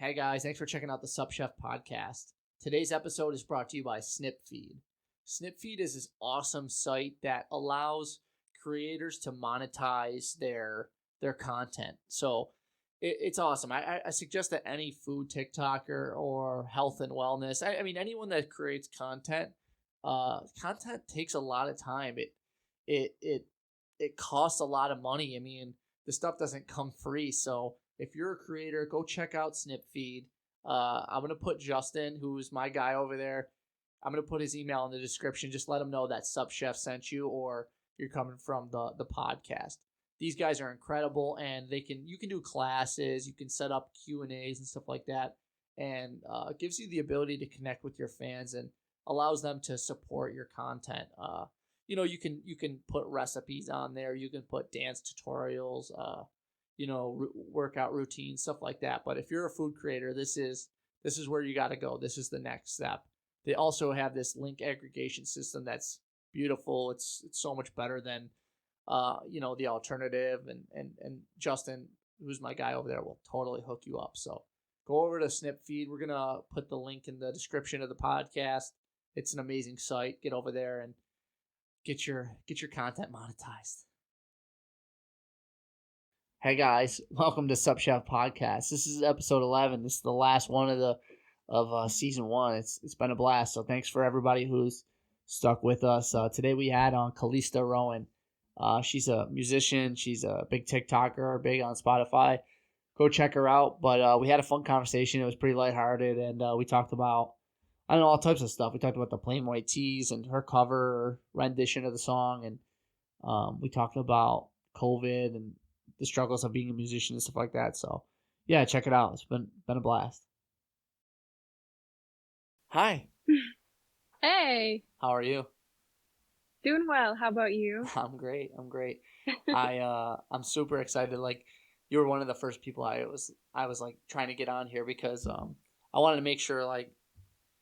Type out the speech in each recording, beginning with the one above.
Hey guys, thanks for checking out the SupChef podcast. Today's episode is brought to you by SnipFeed. SnipFeed is this awesome site that allows creators to monetize their content. So it's awesome. I suggest that any food TikToker or health and wellness, I mean anyone that creates content, content takes a lot of time. It costs a lot of money. I mean, the stuff doesn't come free. So if you're a creator, go check out SnipFeed. I'm gonna put Justin, who's my guy over there. I'm gonna put his email in the description. Just let him know that SupChef sent you, or you're coming from the podcast. These guys are incredible, and you can do classes, you can set up Q&As and stuff like that, and it gives you the ability to connect with your fans and allows them to support your content. You can put recipes on there, you can put dance tutorials, workout routines, stuff like that. But if you're a food creator, this is where you got to go. This is the next step. They also have this link aggregation system that's beautiful. It's so much better than the alternative, and Justin, who's my guy over there, will totally hook you up. So go over to SnipFeed. We're gonna put the link in the description of the podcast. It's an amazing site. Get over there and get your content monetized. Hey guys, welcome to SupChef Podcast. This is episode 11. This is the last one of season 1. It's been a blast. So thanks for everybody who's stuck with us. Today we had on Kallista Rowan. She's a musician. She's a big TikToker, big on Spotify. Go check her out. But we had a fun conversation. It was pretty lighthearted, and we talked about all types of stuff. We talked about the Plain White Tees and her cover rendition of the song, and we talked about COVID and the struggles of being a musician and stuff like that. So yeah, check it out. It's been a blast. Hi. Hey. How are you? Doing well. How about you? I'm great. I'm super excited. Like, you were one of the first people I was like trying to get on here because I wanted to make sure, like,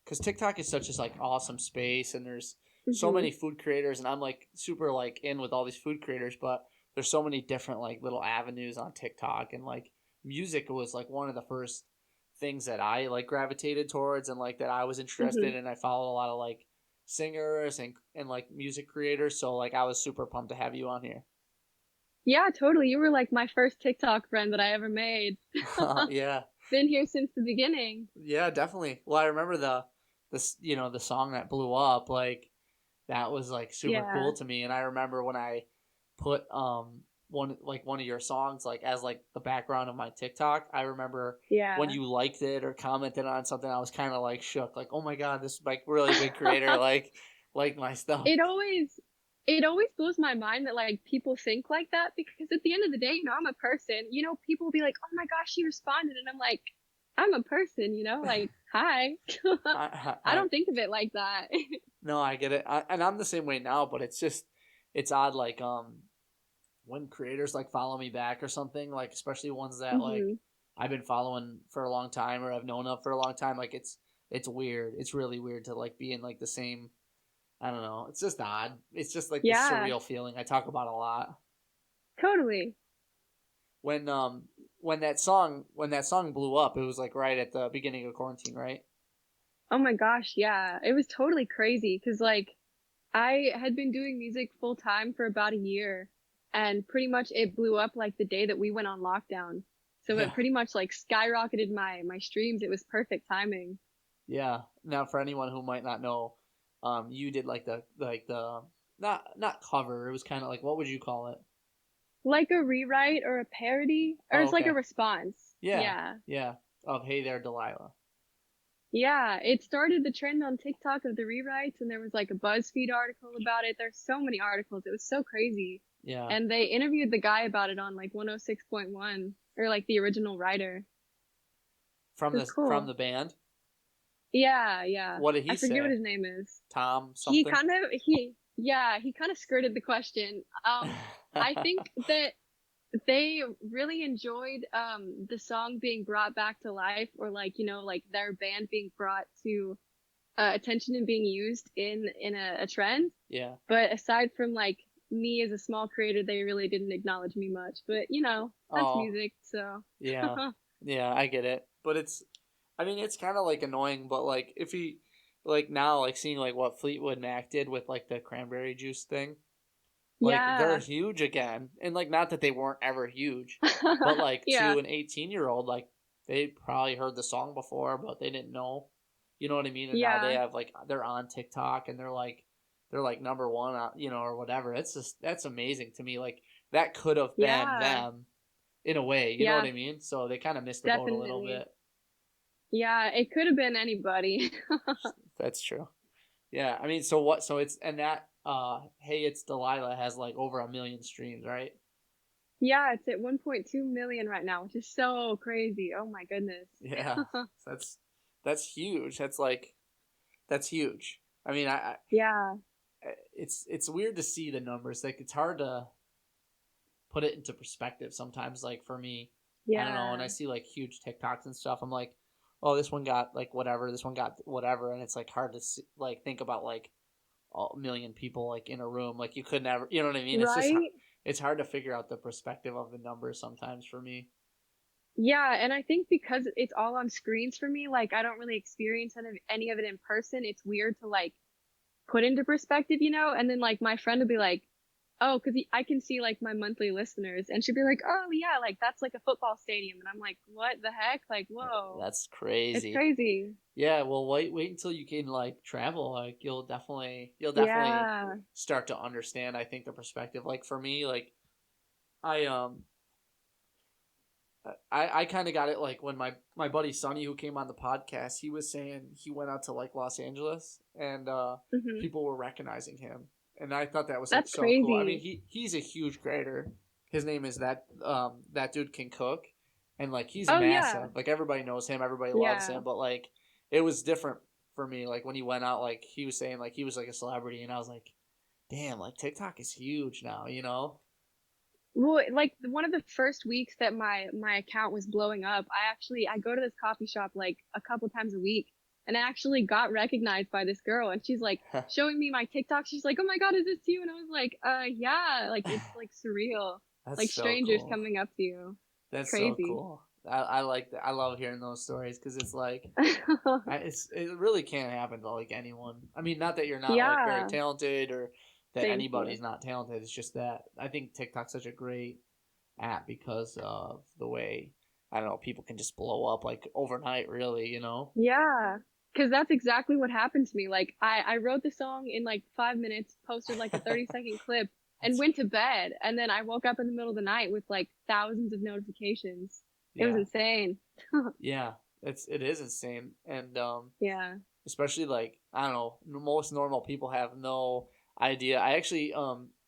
because TikTok is such this like awesome space, and there's so many food creators, and I'm like super like in with all these food creators, but there's so many different like little avenues on TikTok, and like music was like one of the first things that I like gravitated towards, and like that I was interested in. I followed a lot of like singers and like music creators, so like I was super pumped to have you on here. Yeah, totally. You were like my first TikTok friend that I ever made. Yeah. Been here since the beginning. Yeah, definitely. Well, I remember the song that blew up, like that was like super cool to me. And I remember when I put one of your songs like as like the background of my TikTok, I remember when you liked it or commented on something, I was kind of like shook, like, oh my god, this is like really big creator like my stuff. It always blows my mind that like people think like that, because at the end of the day, I'm a person. People will be like, oh my gosh, she responded, and I'm like, I'm a person, like, hi. I don't think of it like that. No, I get it. And I'm the same way now, but it's odd, like, when creators like follow me back or something, like especially ones that like I've been following for a long time or I've known of for a long time, like it's weird. It's really weird to like be in like the same, I don't know. It's just odd. It's just like this surreal feeling I talk about a lot. Totally. When that song blew up, it was like right at the beginning of quarantine, right? Oh my gosh, yeah. It was totally crazy because like I had been doing music full time for about a year, and pretty much it blew up like the day that we went on lockdown. So it pretty much like skyrocketed my streams. It was perfect timing. Yeah. Now for anyone who might not know, you did like the not cover. It was kind of like, what would you call it? Like a rewrite or a parody, or it's like a response. Yeah. Of Hey There, Delilah. Yeah, it started the trend on TikTok of the rewrites, and there was like a BuzzFeed article about it. There's so many articles. It was so crazy. Yeah. And they interviewed the guy about it on like 106.1, or like the original writer. From the band? Yeah. What did he say? I forget what his name is. Tom something? He kind of skirted the question. I think that they really enjoyed the song being brought back to life, or like like their band being brought to attention and being used in a trend. Yeah. But aside from like me as a small creator, they really didn't acknowledge me much. But that's music, so yeah. Yeah, I get it. but I mean, it's kind of like annoying, but like if he like now like seeing like what Fleetwood Mac did with like the cranberry juice thing, like they're Yeah. huge again, and like not that they weren't ever huge, but like Yeah. to an 18-year-old, like they probably heard the song before, but they didn't know, you know what I mean? And now they Yeah. have like they're on TikTok and they're like number one, you know, or whatever. It's just that's amazing to me. Like that could have been Yeah. them in a way, you know what Yeah. I mean? So they kind of missed the boat a little Definitely. bit. Yeah, it could have been anybody. That's true. Yeah, I mean, so what? So it's and that hey, it's Delilah has like over 1 million streams, right? Yeah, it's at 1.2 million right now, which is so crazy. Oh my goodness. Yeah, that's that's huge. That's huge. I mean, Yeah. it's weird to see the numbers. Like it's hard to put it into perspective sometimes. Like for me, I don't know. When Yeah. I see like huge TikToks and stuff, I'm like, oh, this one got like whatever, this one got whatever, and it's like hard to see, like think about like 1 million people like in a room. Like you could never, you know what I mean? It's just Right? it's hard to figure out the perspective of the numbers sometimes for me. Yeah, and I think because it's all on screens for me, like I don't really experience any of it in person. It's weird to like put into perspective, you know? And then like my friend would be like, "Oh, because I can see like my monthly listeners," and she'd be like, "Oh yeah, like that's like a football stadium," and I'm like, "What the heck? Like, whoa, That's it's crazy. crazy." Yeah, well, wait until you can like travel. Like you'll definitely Yeah. start to understand. I think the perspective. Like for me, like I I kind of got it like when my buddy Sonny who came on the podcast, he was saying he went out to like Los Angeles and Hmm. people were recognizing him, and I thought that was like That's so cool. I mean, crazy. he's a huge creator. His name is that dude can cook, and like he's Oh yeah. massive. Like everybody knows him, everybody loves Yeah. him, but like it was different for me. Like when he went out, like he was saying like he was like a celebrity, and I was like, damn, like TikTok is huge now, you know? Well, like one of the first weeks that my account was blowing up, I go to this coffee shop like a couple times a week, and I actually got recognized by this girl, and she's like showing me my TikTok. She's like, "Oh my God, is this you?" And I was like, yeah." Like it's like surreal, That's like so strangers cool. coming up to you. It's That's so crazy. cool. I like that. I love hearing those stories because it's like it really can't happen to like anyone. I mean, not that you're not like very Yeah. talented or that Thank you. anybody's not talented. It's just that I think TikTok's such a great app because of the way I don't know people can just blow up like overnight. Really, you know? Yeah. Because that's exactly what happened to me. Like, I wrote the song in like 5 minutes, posted like a 30-second clip, and That's went to bed. And then I woke up in the middle of the night with like thousands of notifications. It was yeah, insane. yeah. It is insane, and Yeah. especially like I don't know, most normal people have no idea. I actually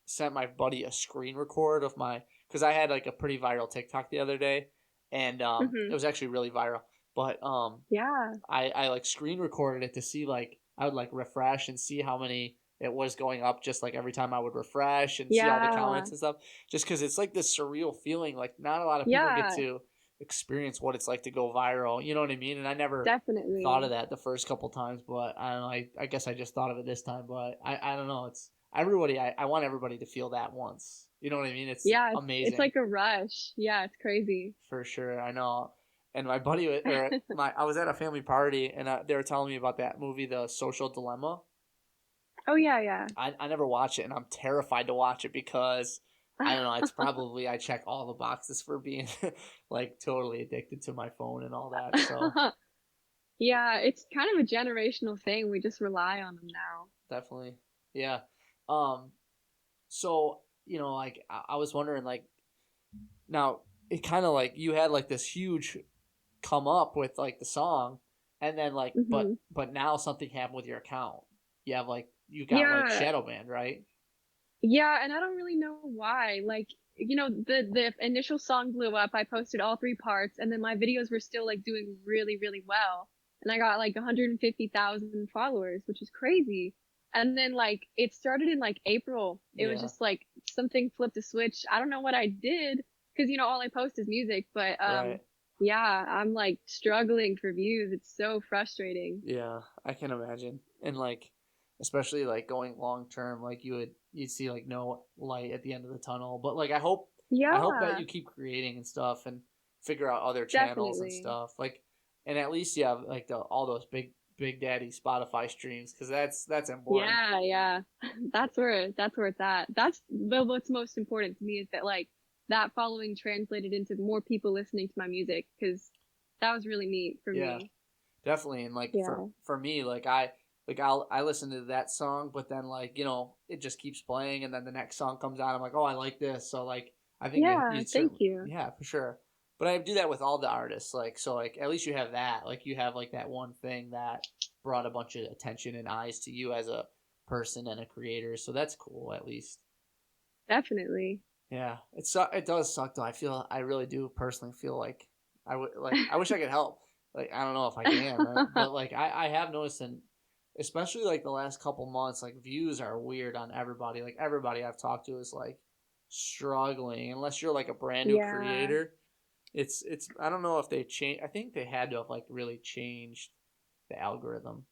sent my buddy a screen record of my because I had like a pretty viral TikTok the other day, and it Hmm. was actually really viral. But Yeah. I like screen recorded it to see like I would like refresh and see how many it was going up just like every time I would refresh and see all the Yeah. comments and stuff. Just because it's like this surreal feeling. Like not a lot of people get Yeah. to experience what it's like to go viral. You know what I mean? And I never thought of Definitely. that the first couple times, but I don't know. I guess I just thought of it this time, but I don't know. It's everybody. I want everybody to feel that once. You know what I mean? It's Yeah. It's amazing like a rush. Yeah. It's crazy. for sure. I know. And my buddy or my I was at a family party and they were telling me about that movie, The Social Dilemma. Oh, yeah. Yeah. I never watch it, and I'm terrified to watch it because I don't know. It's probably I check all the boxes for being like totally addicted to my phone and all that. So Yeah. It's kind of a generational thing. We just rely on them now. definitely, yeah. Um. So you know, like I was wondering, like now it kind of like you had like this huge come up with like the song, and then like Hmm. but now something happened with your account. You have like you got like Yeah. shadow banned, right? Yeah, and I don't really know why. Like, the initial song blew up. I posted all three parts, and then my videos were still like doing really, really well. And I got like 150,000 followers, which is crazy. And then like it started in like April. It was Yeah. just like something flipped a switch. I don't know what I did because all I post is music, but Right. yeah, I'm like struggling for views. It's so frustrating. Yeah, I can imagine. And like especially like going long term, like you'd see like no light at the end of the tunnel. But like I hope that Yeah, you keep creating and stuff and figure out other channels and definitely. stuff. Like And at least you have like all those big daddy Spotify streams, because that's important. Yeah. That's where it's at. That's what's most important to me is that like that following translated into more people listening to my music because that was really neat for Yeah, me. definitely. And like Yeah. for me, like I listen to that song, but then like it just keeps playing, and then the next song comes out. I'm like, oh, I like this. So like I think Yeah, you thank certainly, you. yeah, for sure. But I do that with all the artists. Like so, like at least you have that. Like you have like that one thing that brought a bunch of attention and eyes to you as a person and a creator. So that's cool, at least. Definitely. Yeah, it does suck though. I really do personally feel like I wish I could help. Like I don't know if I can, but like I have noticed, and especially like the last couple months, like views are weird on everybody. Like everybody I've talked to is like struggling unless you're like a brand new Yeah. creator. It's I don't know if they change. I think they had to have like really changed the algorithm.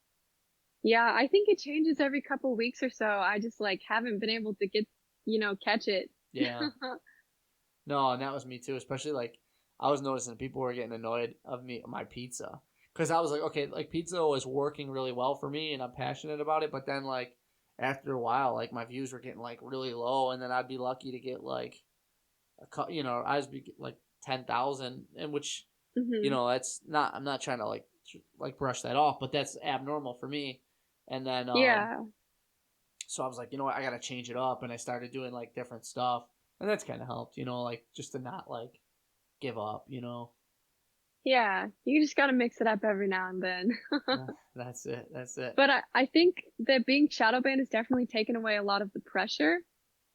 Yeah, I think it changes every couple weeks or so. I just like haven't been able to catch it. Yeah. No, and that was me too. Especially like I was noticing people were getting annoyed of my pizza, because I was like, okay, like pizza was working really well for me, and I'm passionate about it. But then like after a while, like my views were getting like really low, and then I'd be lucky to get like I was be like 10,000, and which Hmm. that's not. I'm not trying to like brush that off, but that's abnormal for me. And then Yeah. so I was like, you know what, I gotta change it up, and I started doing like different stuff, and that's kind of helped, like just to not like give up. Yeah. You just gotta mix it up every now and then. That's it. That's it. But I think that being shadow banned has definitely taken away a lot of the pressure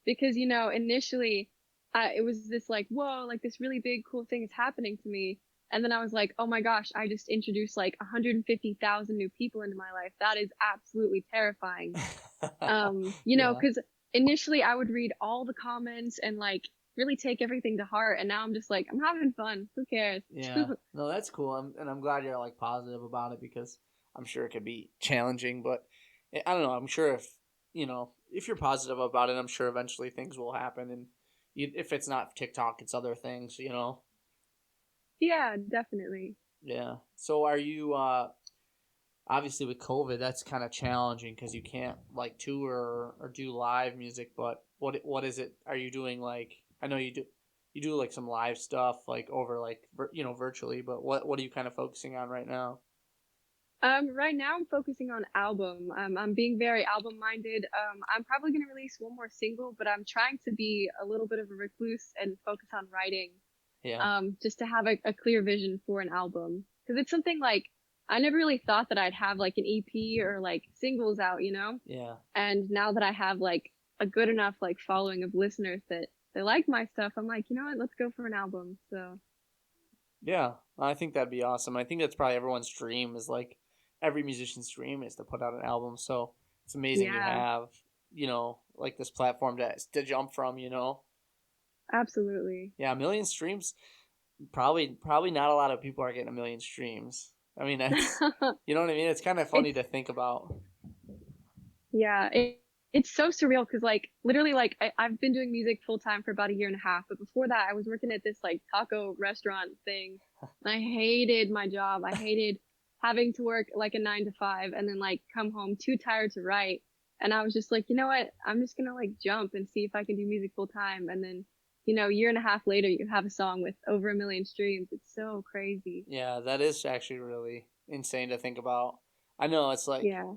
because, initially it was this like, whoa, like this really big, cool thing is happening to me. And then I was like, oh my gosh, I just introduced like 150,000 new people into my life. That is absolutely terrifying. Yeah. Because initially I would read all the comments and like really take everything to heart. And now I'm just like, I'm having fun. Who cares? Yeah. No, that's cool. And I'm glad you're like positive about it, because I'm sure it could be challenging, but I don't know. I'm sure if you're positive about it, I'm sure eventually things will happen. And if it's not TikTok, it's other things. Yeah, definitely. Yeah. So are you, obviously with COVID, that's kind of challenging because you can't like tour or do live music. But what is it? Are you doing like? I know you do like some live stuff like over like virtually. But what are you kind of focusing on right now? Right now I'm focusing on album. I'm being very album minded. I'm probably gonna release one more single, but I'm trying to be a little bit of a recluse and focus on writing. Yeah. Just to have a clear vision for an album. Because it's something like I never really thought that I'd have like an EP or like singles out. Yeah. And now that I have like a good enough like following of listeners that they like my stuff, I'm like, you know what, let's go for an album. So Yeah. I think that'd be awesome. I think that's probably everyone's dream, is like every musician's dream is to put out an album. So it's amazing you yeah, have like this platform to jump from. absolutely. Yeah, a million streams. Probably not a lot of people are getting a million streams. I mean, that's you know what I mean. It's kind of funny It's to think about. yeah, it's so surreal because like literally like I've been doing music full time for about a year and a half, but before that I was working at this like taco restaurant thing. And I hated my job. I hated having to work like a 9 to 5 and then like come home too tired to write. And I was just like, you know what? I'm just gonna like jump and see if I can do music full time. And then, a year and a half later, you have a song with over 1 million streams. It's so crazy. Yeah, that is actually really insane to think about. I know it's like Yeah.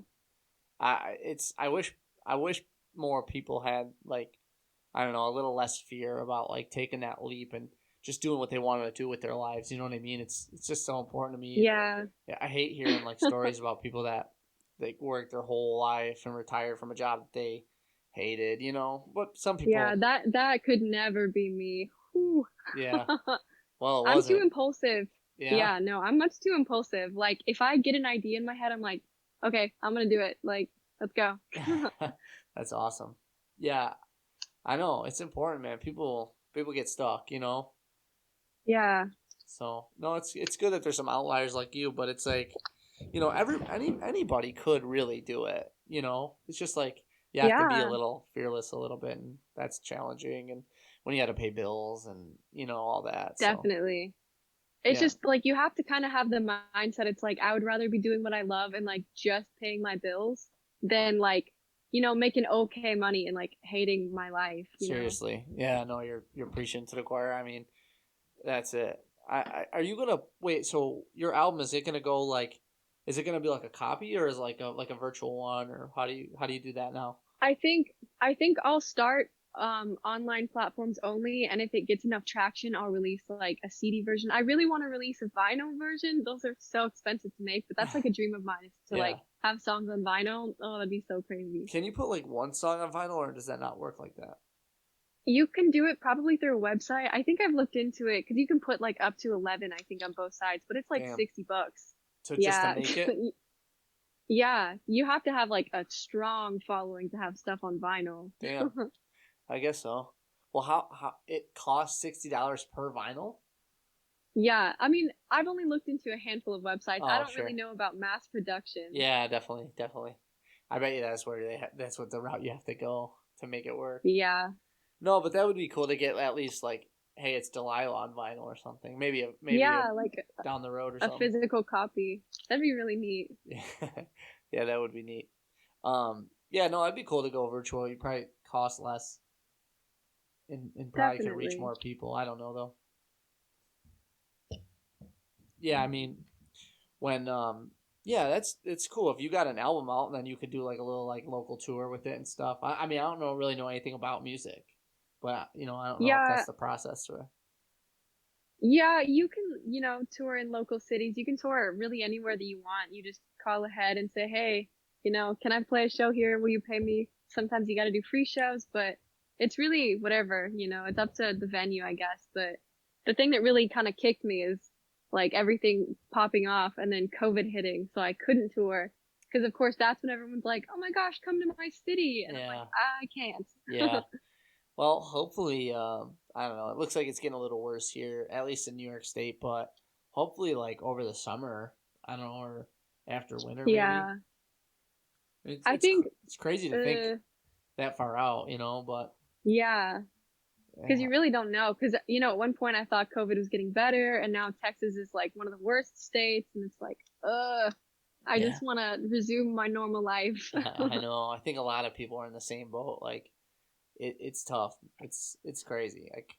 I wish more people had like, I don't know, a little less fear about like taking that leap and just doing what they wanted to do with their lives. You know what I mean? It's just so important to me. Yeah. Yeah, I hate hearing like stories about people that like worked their whole life and retired from a job that they hated. But some Yeah, people, that could never be me. Whew. yeah. Well, it I'm too wasn't. impulsive. Yeah. Yeah, no, I'm much too impulsive. Like if I get an idea in my head, I'm like, okay, I'm gonna do it. Like, let's go. That's awesome. Yeah, I know it's important, man. People get stuck. Yeah. So no, it's good that there's some outliers like you, but it's like, anybody could really do it. It's just like you have to be a Yeah, little fearless a little bit, and that's challenging. And when you got to pay bills and all that. So definitely. It's Yeah. just like you have to kind of have the mindset. It's like I would rather be doing what I love and like just paying my bills than like, making okay money and like hating my life. Seriously. Yeah, no, you're preaching to the choir. I mean, that's it. Are you gonna wait? So your album, is it gonna go like, is it gonna be like a copy, or is it like a virtual one, or how do you do that now? I think I think I'll start online platforms only, and if it gets enough traction, I'll release like a CD version. I really want to release a vinyl version. Those are so expensive to make, but that's like a dream of mine, is to Yeah. like have songs on vinyl. Oh, that'd be so crazy. Can you put like one song on vinyl, or does that not work like that? You can do it probably through a website. I think I've looked into it because you can put like up to 11, I think, on both sides, but it's like Damn. $60. So just to Yeah. make it? Yeah, you have to have like a strong following to have stuff on vinyl. Damn. I guess so. Well, how it costs $60 per vinyl? Yeah, I mean, I've only looked into a handful of websites. I Oh, don't really sure. know about mass production. Yeah, definitely, definitely. I bet you that's where that's what the route you have to go to make it work. Yeah, No, but that would be cool to get at least like, hey, it's Delilah on vinyl or something. Maybe a yeah, like down the road or a something. physical copy. That'd be really neat. Yeah, yeah, that would be neat. Yeah, no, that'd be cool to go virtual. You probably cost less and probably could reach Definitely. more people. I don't know though. Yeah, I mean, when yeah, that's it's cool if you got an album out, then you could do like a little like local tour with it and stuff. I mean, I don't really know anything about music, but I don't know if Yeah, that's the process to it. yeah, you can, tour in local cities. You can tour really anywhere that you want. You just call ahead and say, hey, can I play a show here? Will you pay me? Sometimes you got to do free shows, but it's really whatever. It's up to the venue, I guess. But the thing that really kind of kicked me is like everything popping off and then COVID hitting. So I couldn't tour because, of course, that's when everyone's like, oh my gosh, come to my city. And I'm like, Yeah, I can't. yeah. Well, hopefully, I don't know. It looks like it's getting a little worse here, at least in New York State. But hopefully, like over the summer, I don't know, or after winter, maybe. Yeah. It's I it's think, it's crazy to think uh, that far out, But yeah. Because yeah, you really don't know. Because, at one point I thought COVID was getting better, and now Texas is like one of the worst states. And it's like, I yeah. just want to resume my normal life. I know. I think a lot of people are in the same boat. Like, it's tough. It's crazy. Like,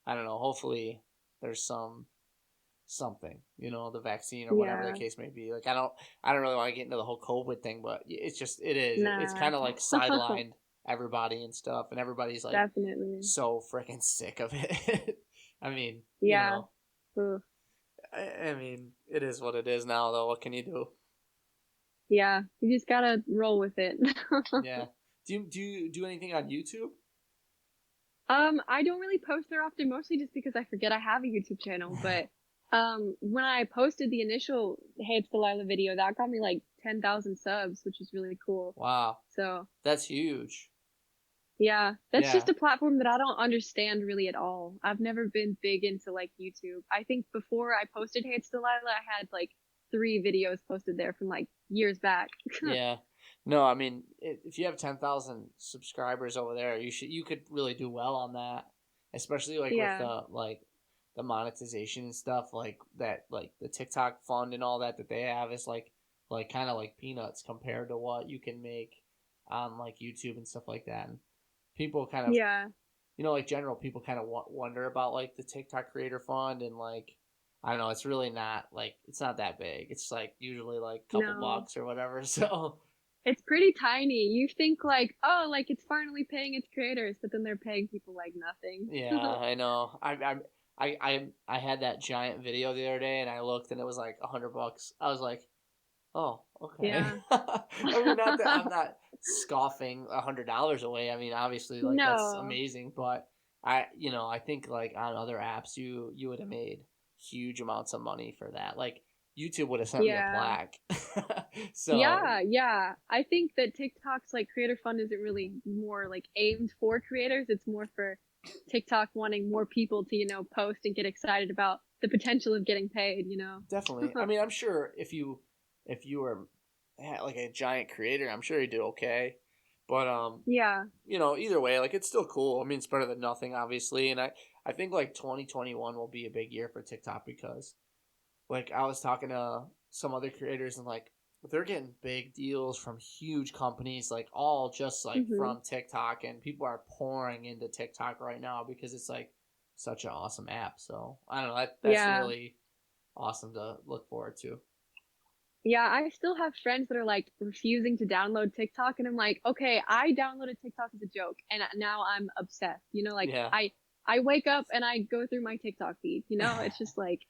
I don't know. Hopefully, there's something, the vaccine or whatever the Yeah. case may be. Like, I don't really want to get into the whole COVID thing, but it's Nah. kind of like sidelined everybody and stuff, and everybody's like Definitely. so freaking sick of it. I mean, Yeah. Ooh. I mean, it is what it is now, though. What can you do? Yeah. You just gotta roll with it. Yeah. Do you do anything on YouTube? I don't really post there often, mostly just because I forget I have a YouTube channel. But when I posted the initial Hey It's Delilah video, that got me like 10,000 subs, which is really cool. Wow, So that's huge. yeah, that's Yeah, just a platform that I don't understand really at all. I've never been big into like YouTube. I think before I posted Hey It's Delilah, I had like 3 videos posted there from like years back. yeah. No, I mean, if you have 10,000 subscribers over there, you could really do well on that, especially like with Yeah. the monetization and stuff like that, like the TikTok fund and all that they have is like kind of like peanuts compared to what you can make on like YouTube and stuff like that. And people kind of, Yeah. like general people kind of wonder about like the TikTok creator fund and like I don't know, it's really not like it's not that big. It's like usually like a couple No. bucks or whatever. So It's pretty tiny. You think like, oh, like it's finally paying its creators, but then they're paying people like yeah, nothing. I know. I had that giant video the other day and I looked and it was like $100. I was like, oh, okay. Yeah. I mean, not that I'm not scoffing $100 away. I mean, obviously, like that's No. amazing, but I think like on other apps, you would have made huge amounts of money for that. Like YouTube would have sent me a Yeah. plaque. So Yeah, yeah. I think that TikTok's like creator fund isn't really more like aimed for creators. It's more for TikTok wanting more people to, post and get excited about the potential of getting paid. definitely, I mean, I'm sure if you were like a giant creator, I'm sure you did okay. But Yeah. either way, like it's still cool. I mean, it's better than nothing, obviously. And I think like 2021 will be a big year for TikTok because like I was talking to some other creators and like they're getting big deals from huge companies, like all just like Hmm. from TikTok, and people are pouring into TikTok right now because it's like such an awesome app. So I don't know, that's Yeah. really awesome to look forward to. Yeah, I still have friends that are like refusing to download TikTok, and I'm like, okay, I downloaded TikTok as a joke, and now I'm obsessed. You know, like Yeah. I wake up and I go through my TikTok feed. You know, it's just like,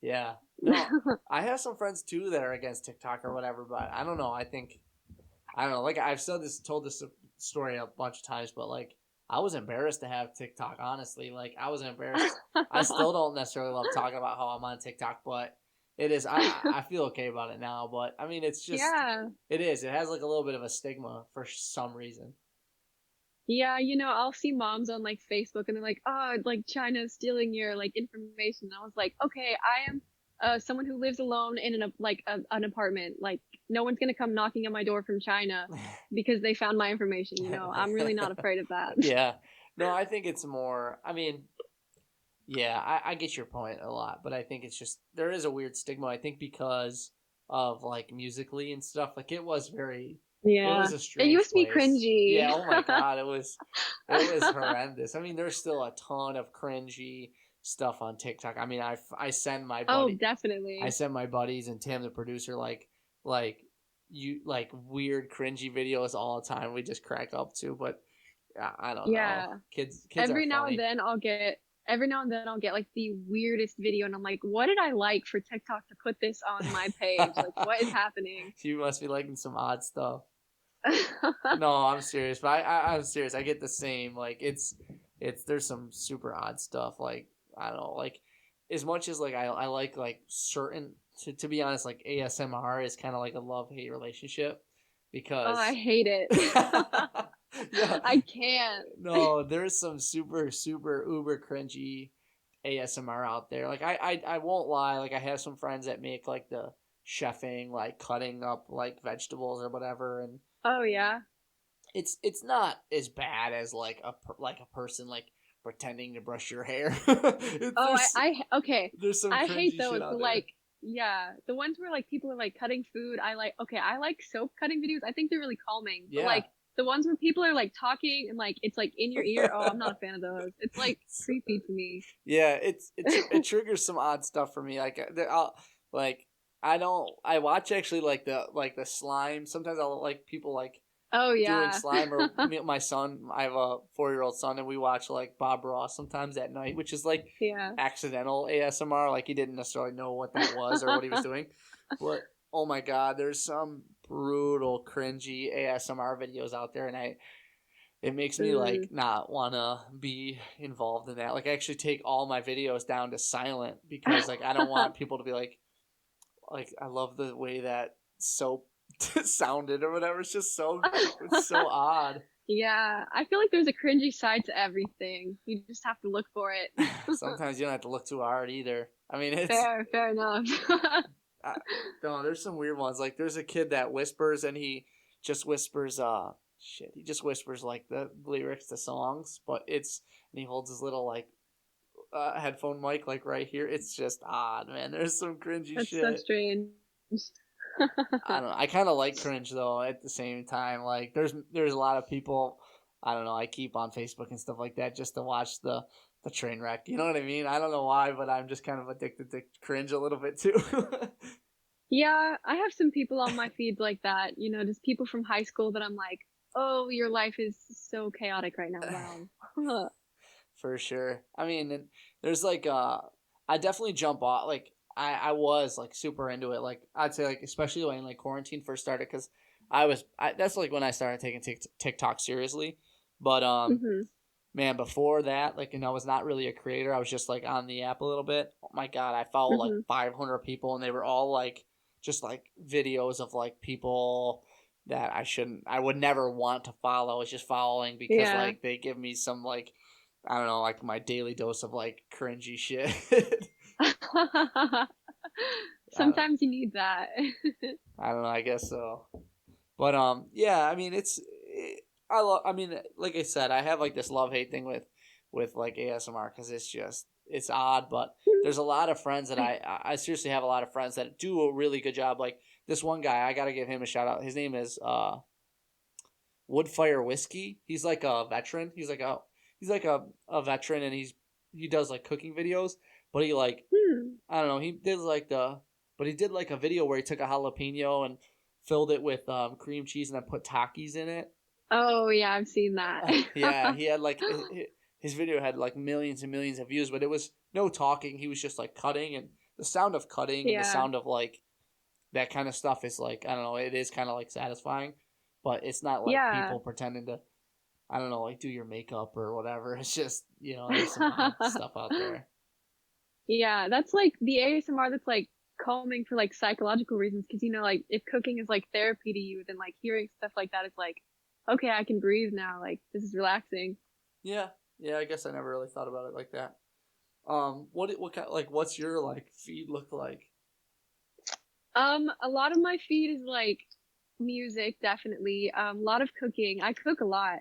Yeah. No, I have some friends too that are against TikTok or whatever, but I don't know. I don't know. Like I've told this story a bunch of times, but like I was embarrassed to have TikTok. Honestly, like I was embarrassed. I still don't necessarily love talking about how I'm on TikTok, but it is. I feel okay about it now. But I mean, it's just yeah. it is. It has like a little bit of a stigma for some reason. Yeah, you know, I'll see moms on like Facebook and they're like, "Oh, like China's stealing your like information." And I was like, "Okay, I am someone who lives alone in an apartment. Like no one's going to come knocking on my door from China because they found my information, you know. I'm really not afraid of that." Yeah. No, I think it's more. I mean, yeah, I get your point a lot, but I think it's just there is a weird stigma. I think because of like musically and stuff, like it Yeah. was a It strange used to be place. cringy. Yeah, oh my god, it was horrendous. I mean, there's still a ton of cringy stuff on TikTok. I mean, Oh, definitely. I send my buddies and Tim, the producer, like like weird cringy videos all the time. We just crack up to, but I don't know. Yeah. Kids are every now and funny. then I'll get every now and then I'll get like the weirdest video and I'm like, what did I like for TikTok to put this on my page? Like what is happening? You must be liking some odd stuff. No, I'm serious, but I'm serious. I get the same. Like it's there's some super odd stuff. Like I don't know. Like as much as like I like certain to be honest, like ASMR is kind of like a love hate relationship Oh, I because hate it. yeah, I can't. no, there's some super uber cringy ASMR out there. Like I won't lie. Like I have some friends that make like the chefing, like cutting up like vegetables or whatever, and Oh yeah. it's not as bad as like like a person like pretending to brush your hair. Oh, okay. There's some I hate cringy shit those. out The there. like, yeah, the ones where like people are like cutting food. I like soap cutting videos. I think they're really calming. But Yeah. like the ones where people are like talking and like it's like in your ear. Oh, I'm not a fan of those. It's like creepy to me. Yeah, it triggers some odd stuff for me. Like like I watch actually like the slime. Sometimes I'll like people like Oh doing yeah. slime or my son. I have a 4-year-old son, and we watch like Bob Ross sometimes at night, which is like Yeah. accidental ASMR. Like he didn't necessarily know what that was or what he was doing, but oh my god, there's some brutal cringy ASMR videos out there, and it makes me Mm. like not want to be involved in that. Like I actually take all my videos down to silent because like I don't want people to be like I love the way that soap sounded or whatever. It's so odd. Yeah, I feel like there's a cringy side to everything. You just have to look for it. Sometimes you don't have to look too hard either. I mean, Fair enough. I, no, there's some weird ones. Like there's a kid that whispers and he just whispers shit. He just whispers like the lyrics to songs, but and he holds his little like headphone mic like right here. It's just odd, man. There's some cringy That's so shit. strange. I don't know. I kind of like cringe though. At the same time, like there's a lot of people. I don't know. I keep on Facebook and stuff like that just to watch the train wreck. You know what I mean? I don't know why, but I'm just kind of addicted to cringe a little bit too. Yeah, I have some people on my feed like that, you know, just people from high school that I'm like, oh, your life is so chaotic right now. Wow. For sure. I mean, there's like I definitely jump off. Like I was like super into it. Like I'd say like especially when like quarantine first started because that's like when I started taking TikTok seriously. But Hmm. man, before that, like, and I was not really a creator. I was just like on the app a little bit. Oh my god, I followed like Hmm. 500 people, and they were all like just like videos of like people that I would never want to follow. I was just following because Yeah. like they give me some like I don't know, like my daily dose of like cringy shit. I don't, Sometimes you need that. I don't know. I guess so. But yeah. I mean, I mean, like I said, I have like this love hate thing with with like ASMR because it's odd, but there's a lot of friends that I seriously have a lot of friends that do a really good job. Like this one guy, I gotta give him a shout out. His name is Woodfire Whiskey. He's like a veteran. He's like a veteran, and he does like cooking videos. But he like I don't know. But he did like a video where he took a jalapeno and filled it with cream cheese and then put Takis in it. Oh yeah, I've seen that. Yeah, he had like his video had like millions and millions of views, but it was no talking. He was just like cutting, and the sound of cutting and the sound of like that kind of stuff is like I don't know. It is kind of like satisfying, but it's not like people pretending to I don't know like do your makeup or whatever. It's just there's some stuff out there. Yeah, that's like the ASMR that's like calming for like psychological reasons because like if cooking is like therapy to you, then like hearing stuff like that is like okay, I can breathe now. Like this is relaxing. Yeah, I guess I never really thought about it like that. What kind like what's your like feed look like? A lot of my feed is like music, definitely. A lot of cooking. I cook a lot.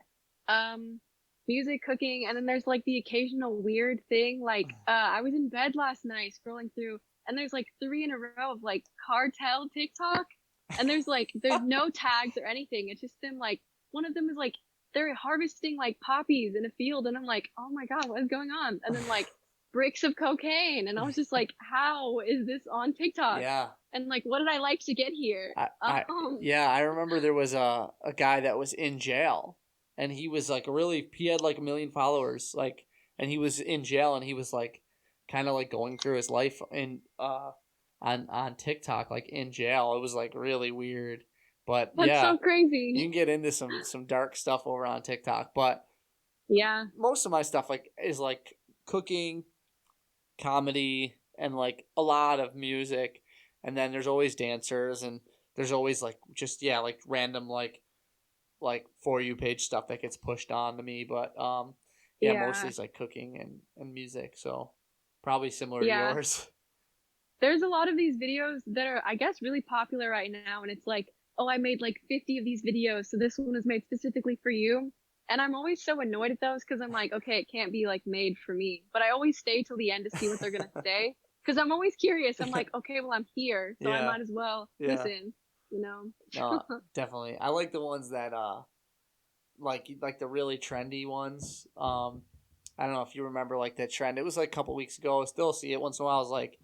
Music, cooking, and then there's like the occasional weird thing. Like, I was in bed last night scrolling through, and there's like 3 in a row of like cartel TikTok, and there's no tags or anything. It's just them like one of them is like they're harvesting like poppies in a field, and I'm like, oh my god, what is going on? And then like bricks of cocaine, and I was just like, how is this on TikTok? Yeah. And like, what did I like to get here? I remember there was a guy that was in jail, and he was like he had like 1 million followers, like, and he was in jail, and he was like kind of like going through his life in on TikTok, like in jail. It was like really weird, but that's so crazy. You can get into some dark stuff over on TikTok, but yeah, most of my stuff like is like cooking, comedy, and like a lot of music, and then there's always dancers, and there's always like just like random like For You page stuff that gets pushed on to me, but mostly it's like cooking and music, so probably similar to yours. There's a lot of these videos that are I guess really popular right now, and it's like, oh, I made like 50 of these videos, so this one was made specifically for you. And I'm always so annoyed at those because I'm like, okay, it can't be like made for me. But I always stay till the end to see what they're gonna say because I'm always curious. I'm like, okay, well I'm here, so I might as well listen. No, definitely. I like the ones that like the really trendy ones. I don't know if you remember like that trend. It was like a couple weeks ago. I still see it once in a while. It was like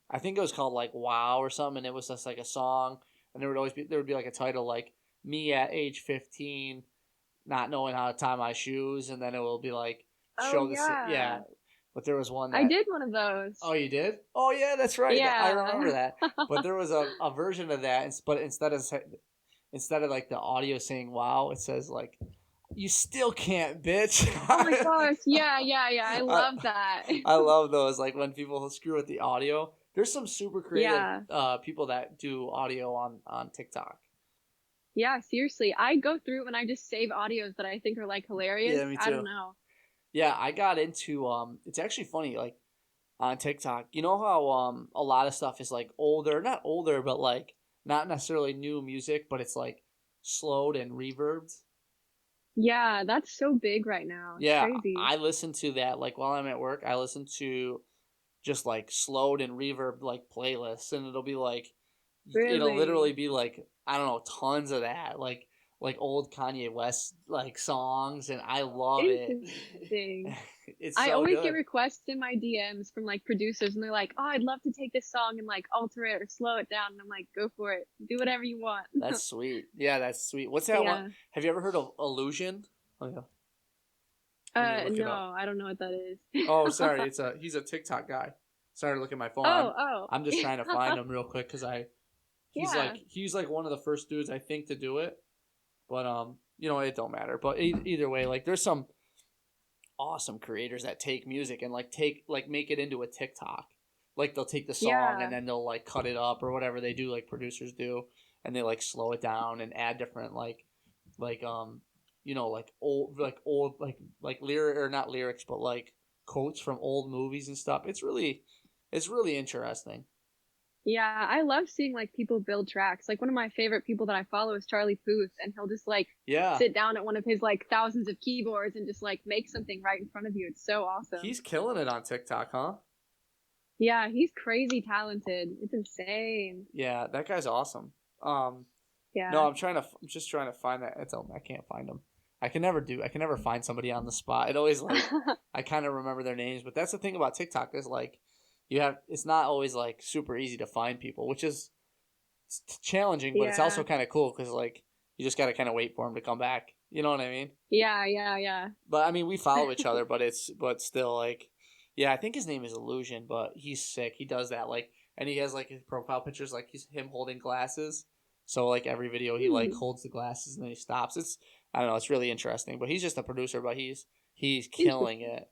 I think it was called like Wow or something, and it was just like a song, and there would be like a title like Me at age 15 not knowing how to tie my shoes, and then it will be like show but there was one that I did one of those. Oh, you did? Oh yeah, that's right. Yeah. I remember that. But there was a version of that, but instead of like the audio saying wow, it says like you still can't, bitch. Oh my gosh. Yeah. I love that. I love those, like when people screw with the audio. There's some super creative people that do audio on TikTok. Yeah, seriously. I go through and I just save audios that I think are like hilarious. Yeah, me too. I don't know. Yeah, I got into it's actually funny, like on TikTok. You know how a lot of stuff is like not older, but like not necessarily new music, but it's like slowed and reverbed. Yeah, that's so big right now. It's crazy. I listen to that like while I'm at work. I listen to just like slowed and reverb like playlists, and it'll be like it'll literally be like I don't know, tons of that, like old Kanye West like songs, and I love it. It's so I always good. get requests in my DMs from like producers, and they're like, "Oh, I'd love to take this song and like alter it or slow it down." And I'm like, "Go for it, do whatever you want." That's sweet. Yeah, that's sweet. What's that one? Have you ever heard of Illusion? Oh yeah. No, I don't know what that is. Oh, sorry. He's a TikTok guy. Sorry to look at my phone. I'm just trying to find him real quick because he's like one of the first dudes I think to do it, but it don't matter. But either way, like there's some awesome creators that take music and make it into a TikTok. Like they'll take the song and then they'll like cut it up or whatever they do, like producers do, and they like slow it down and add different like old lyric or not lyrics, but like quotes from old movies and stuff. It's really interesting. Yeah, I love seeing like people build tracks. Like one of my favorite people that I follow is Charlie Puth, and he'll just like Yeah, sit down at one of his like thousands of keyboards and just like make something right in front of you. It's so awesome. he's killing it on TikTok, huh? Yeah, he's crazy talented. It's insane. Yeah, that guy's awesome. Um, no, Yeah. I'm just trying to find that. I can't find him. I can never find somebody on the spot. It always like, I kind of remember their names, but that's the thing about TikTok is like, it's not always like super easy to find people, which is challenging, but it's also Yeah. kind of cool because like, you just got to kind of wait for him to come back. You know what I mean? Yeah, yeah, yeah. But I mean, we follow each other, but still like, yeah, I think his name is Illusion, but he's sick. He does that like, and he has like his profile pictures like he's him holding glasses. So like every video he like Hmm. holds the glasses and then he stops. It's I don't know, it's really interesting. But he's just a producer, but he's killing Interesting. it.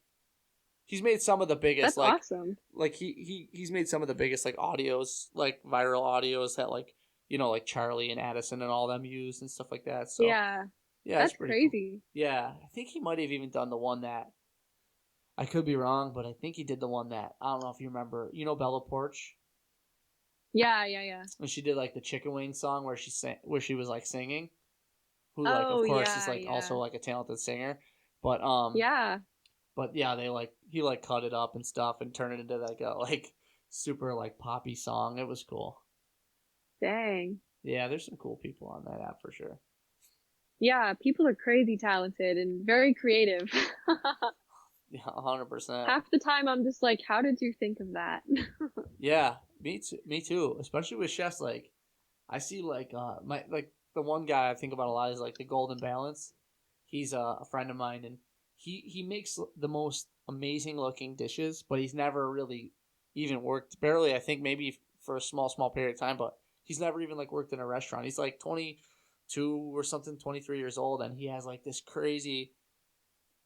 He's made some of the biggest That's awesome. like he's made some of the biggest like audios like viral audios that like like Charlie and Addison and all them use and stuff like that. So Yeah. yeah, it's That's pretty cool. crazy. Yeah, I think he might have even done the one that I could be wrong, but I think he did the one that I don't know if you remember. You know Bella Porch, Yeah, yeah, yeah. when she did like the chicken wing song where she was like singing. Who like of Oh, course is yeah, like also yeah. like a talented singer, but Yeah. yeah, they like he like cut it up and stuff and turned it into like a like super like poppy song. It was cool. Dang. Yeah, there's some cool people on that app for sure. Yeah, people are crazy talented and very creative. Yeah, 100%. Half the time I'm just like, how did you think of that? Yeah, me too. Me too. Especially with chefs, like I see like my like the one guy I think about a lot is like the Golden Balance. He's a friend of mine, and he makes the most amazing looking dishes, but he's never really even worked. Barely, I think maybe for a small period of time, but he's never even like worked in a restaurant. He's like 22 or something, 23 years old, and he has like this crazy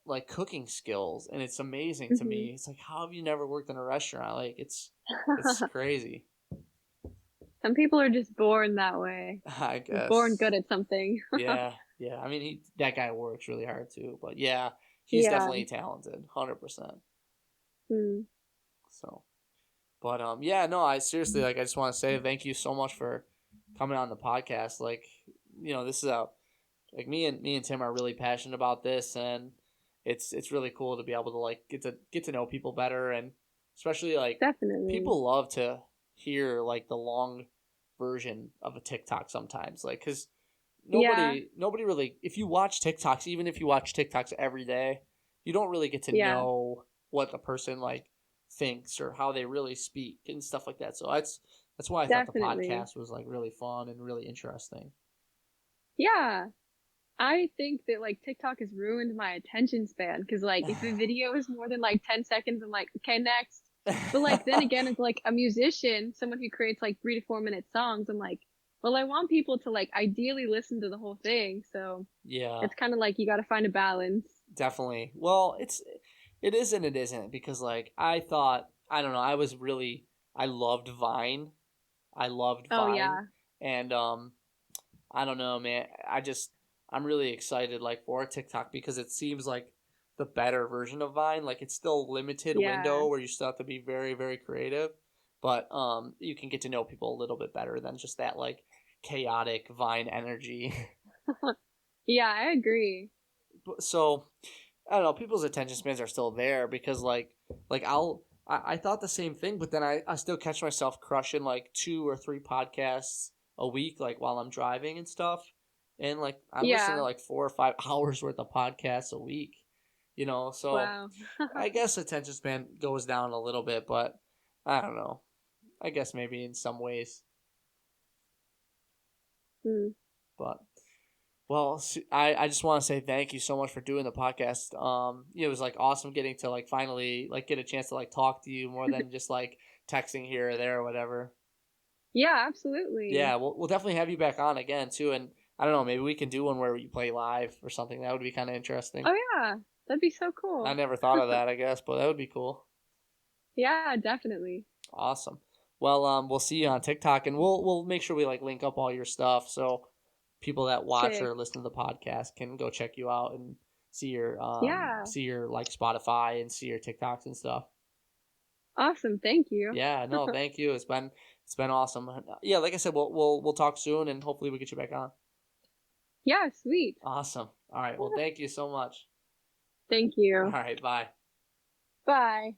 like cooking skills, and it's amazing to Hmm. me. It's like, how have you never worked in a restaurant? Like it's crazy. Some people are just born that way. I They're born guess. good at something. Yeah, yeah. I mean, that guy works really hard too. But yeah, he's Yeah. definitely talented, 100%. Mm. So, but yeah, no. I seriously like. I just want to say thank you so much for coming on the podcast. Like, this is a like me and Tim are really passionate about this, and it's really cool to be able to like get to know people better, and especially like Definitely. people love to hear like the long version of a TikTok sometimes, like because Yeah. nobody really, if you watch TikToks, even if you watch TikToks every day, you don't really get to Yeah. know what the person like thinks or how they really speak and stuff like that. So that's why I thought the Definitely. podcast was like really fun and really interesting. Yeah. I think that like TikTok has ruined my attention span because like if a video is more than like 10 seconds, I'm like, okay, next. But like then again, as like a musician, someone who creates like 3 to 4 minute songs, I'm like, well, I want people to like ideally listen to the whole thing. So Yeah, it's kind of like you got to find a balance. definitely. Well, it is and it isn't because like I thought, I don't know, I loved Vine. I loved Oh Vine, yeah. and I don't know, man. I'm really excited like for TikTok because it seems like the better version of Vine. Like it's still limited Yeah. window where you still have to be very very creative, but you can get to know people a little bit better than just that like chaotic Vine energy. Yeah, I agree. So I don't know. People's attention spans are still there because I thought the same thing, but then I still catch myself crushing like 2 or 3 podcasts a week, like while I'm driving and stuff. And like I'm listening to Yeah. like 4 or 5 hours worth of podcasts a week, so Wow. I guess attention span goes down a little bit, but I don't know. I guess maybe in some ways. Hmm. But well, I just want to say thank you so much for doing the podcast. It was like awesome getting to like finally like get a chance to like talk to you more than just like texting here or there or whatever. Yeah, absolutely. Yeah, we'll definitely have you back on again too, and I don't know, maybe we can do one where you play live or something. That would be kind of interesting. Oh yeah. That'd be so I cool. never thought of that, I guess, but that would be cool. Yeah, definitely. Awesome. Well, we'll see you on TikTok, and we'll make sure we like link up all your stuff so people that watch Sick. or listen to the podcast can go check you out and Yeah. see your like Spotify and see your TikToks and stuff. Awesome. Thank you. Yeah, no, thank you. It's been awesome. Yeah, like I said, we'll talk soon, and hopefully we get you back on. Yeah, sweet. Awesome. All right. Well, thank you so much. Thank All you. right. Bye. Bye.